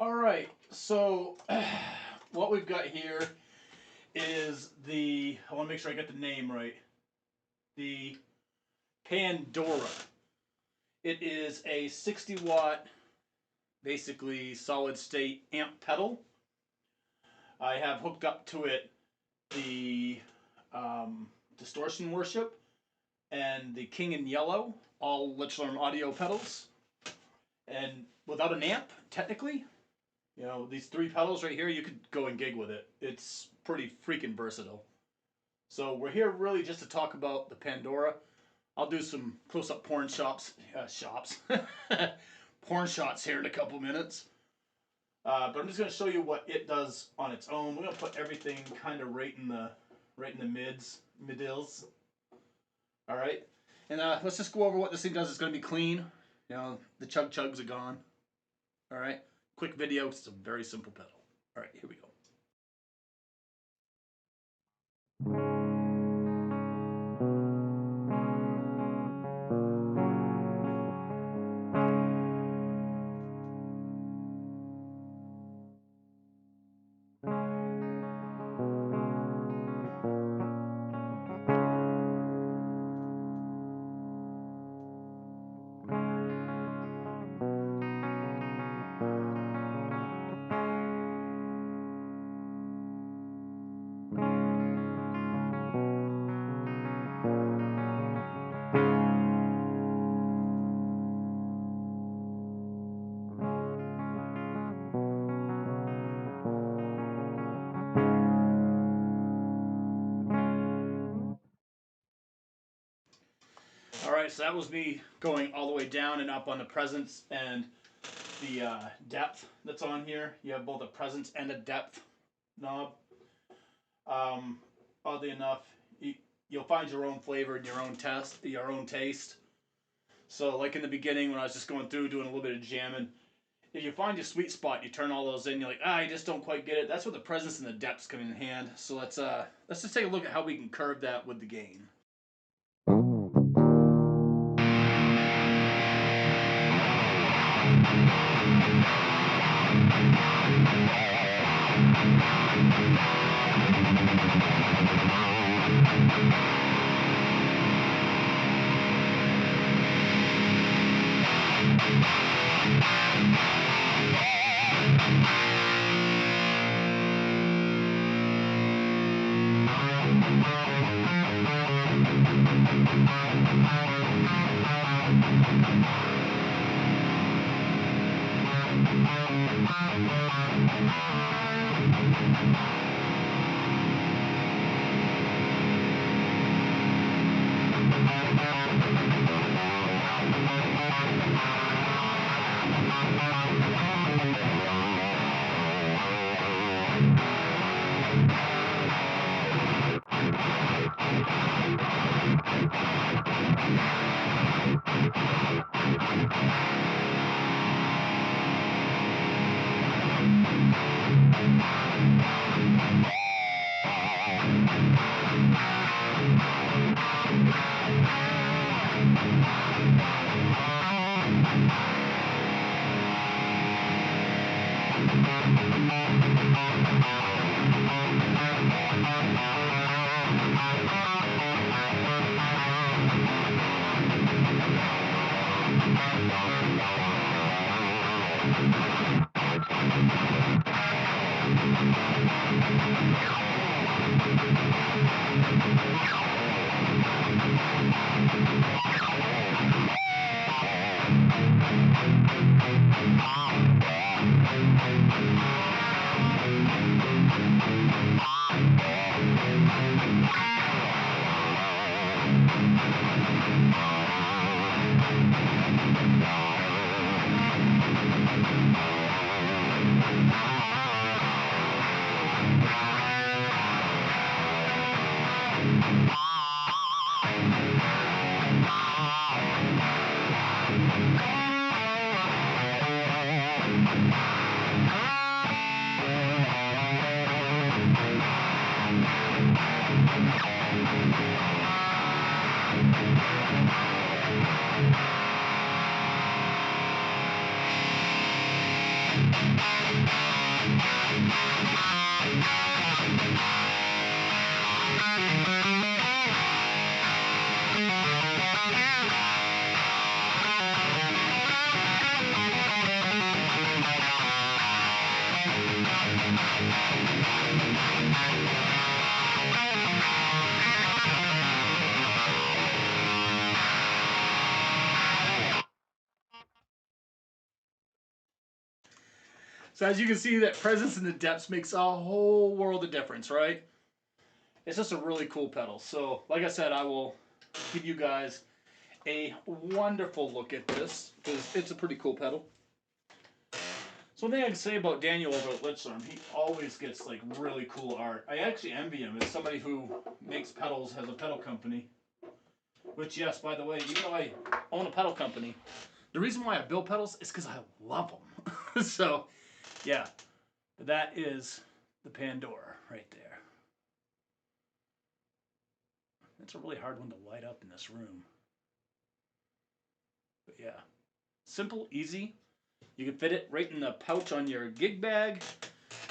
Alright, so what we've got here is the, I want to make sure I get the name right, the Pandora. It is a 60 watt, basically solid state amp pedal. I have hooked up to it the Distortion Worship and the King in Yellow, all Lichtlaerm audio pedals. And without an amp, technically, you know, these three pedals right here, you could go and gig with it. It's pretty freaking versatile. So we're here really just to talk about the Pandora. I'll do some close-up porn porn shots here in a couple minutes. But I'm just going to show you what it does on its own. We're going to put everything kind of right in the midills. All right, and let's just go over what this thing does. It's going to be clean. You know, the chugs are gone. All right, quick video. It's a very simple pedal. All right, here we go. Alright, so that was me going all the way down and up on the presence and the depth that's on here. You have both a presence and a depth knob. Oddly enough, you'll find your own flavor and your own taste. So like in the beginning when I was just going through doing a little bit of jamming, if you find your sweet spot, you turn all those in, you're like, I just don't quite get it. That's where the presence and the depths come in hand. So let's just take a look at how we can curve that with the gain. So as you can see, that presence in the depths makes a whole world of difference, right? It's just a really cool pedal. So like I said, I will give you guys a wonderful look at this because it's a pretty cool pedal. So one thing I can say about Daniel over at Lichtlaerm, he always gets like really cool art. I actually envy him as somebody who makes pedals, has a pedal company. Which, yes, by the way, even though I own a pedal company, the reason why I build pedals is because I love them. So, yeah, that is the Pandora right there. That's a really hard one to light up in this room. But yeah, simple, easy. You can fit it right in the pouch on your gig bag.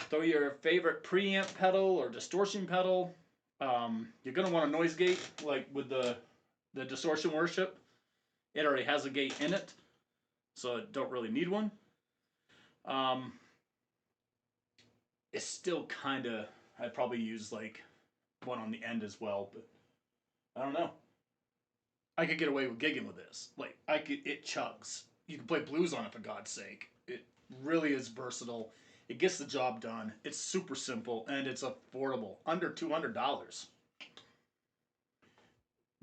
Throw your favorite preamp pedal or distortion pedal. You're going to want a noise gate, like with the Distortion Worship. It already has a gate in it, so it don't really need one. It's still kind of, I'd probably use like one on the end as well, but I don't know. I could get away with gigging with this. Like, it chugs. You can play blues on it, for God's sake. It really is versatile. It gets the job done. It's super simple, and it's affordable. Under $200.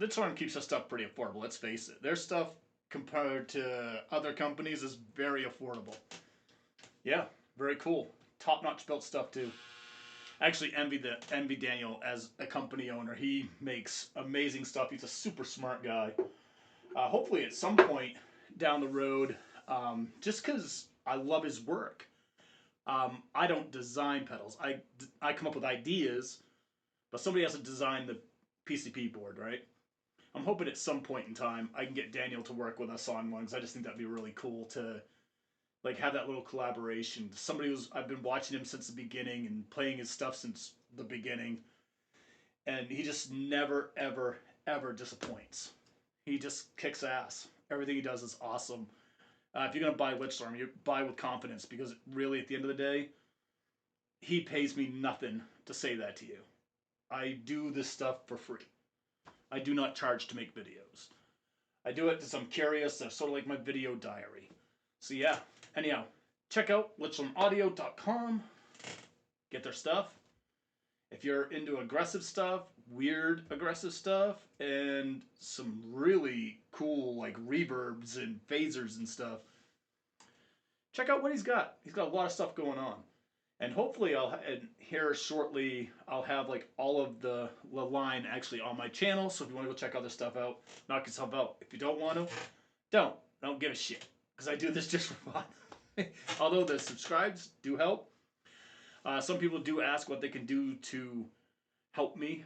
Lichtlaerm keeps their stuff pretty affordable, let's face it. Their stuff, compared to other companies, is very affordable. Yeah, very cool. Top-notch built stuff, too. I actually envy Daniel as a company owner. He makes amazing stuff. He's a super smart guy. Hopefully at some point down the road, just because I love his work, I don't design pedals. I come up with ideas, but somebody has to design the PCP board, right? I'm hoping at some point in time I can get Daniel to work with us on one because I just think that'd be really cool to like have that little collaboration. Somebody who's I've been watching him since the beginning and playing his stuff since the beginning, and he just never ever disappoints. He just kicks ass. Everything he does is awesome. If you're gonna buy Lichtlaerm, you buy with confidence because really at the end of the day, he pays me nothing to say that to you. I do this stuff for free. I do not charge to make videos. I do it because I'm curious. That's sort of like my video diary. So yeah, anyhow, check out lichtlaermaudio.com. Get their stuff. If you're into aggressive stuff, weird aggressive stuff, and some really cool like reverbs and phasers and stuff, check out what he's got. He's got a lot of stuff going on. And hopefully here shortly I'll have like all of the line actually on my channel. So if you want to go check other stuff out, knock yourself out. If you don't want to, don't give a shit because I do this just for fun. Although the subscribes do help. Some people do ask what they can do to help me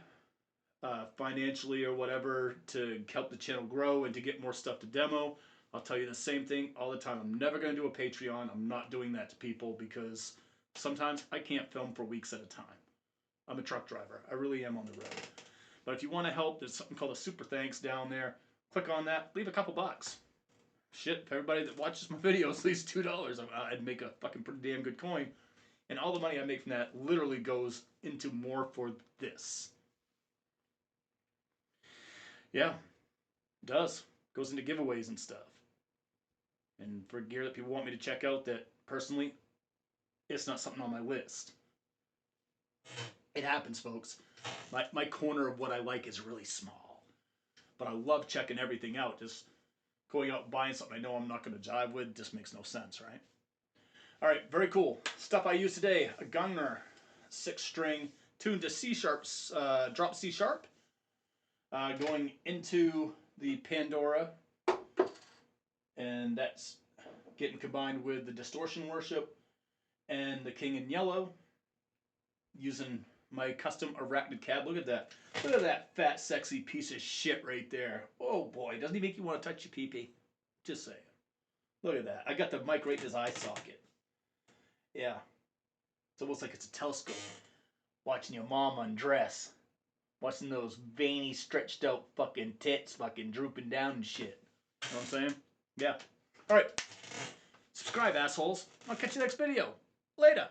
financially or whatever to help the channel grow and to get more stuff to demo. I'll tell you the same thing all the time. I'm never going to do a Patreon. I'm not doing that to people because sometimes I can't film for weeks at a time. I'm a truck driver. I really am on the road. But if you want to help, there's something called a super thanks down there. Click on that. Leave a couple bucks. Shit, if everybody that watches my videos leaves $2, I'd make a fucking pretty damn good coin. And all the money I make from that literally goes into more for this. Yeah, it does. Goes into giveaways and stuff. And for gear that people want me to check out that personally, it's not something on my list. It happens, folks. My corner of what I like is really small. But I love checking everything out. Just going out and buying something I know I'm not going to jive with just makes no sense, right? All right, very cool. Stuff I use today, a Gungnir 6-string tuned to C sharp, drop C sharp. Going into the Pandora. And that's getting combined with the Distortion Worship and the King in Yellow. Using my custom arachnid cab. Look at that. Look at that fat, sexy piece of shit right there. Oh boy, doesn't he make you want to touch your pee-pee? Just saying. Look at that. I got the mic right in his eye socket. Yeah. It's almost like it's a telescope. Watching your mom undress. Watching those veiny, stretched out fucking tits fucking drooping down and shit. You know what I'm saying? Yeah. Alright. Subscribe, assholes. I'll catch you next video. Later.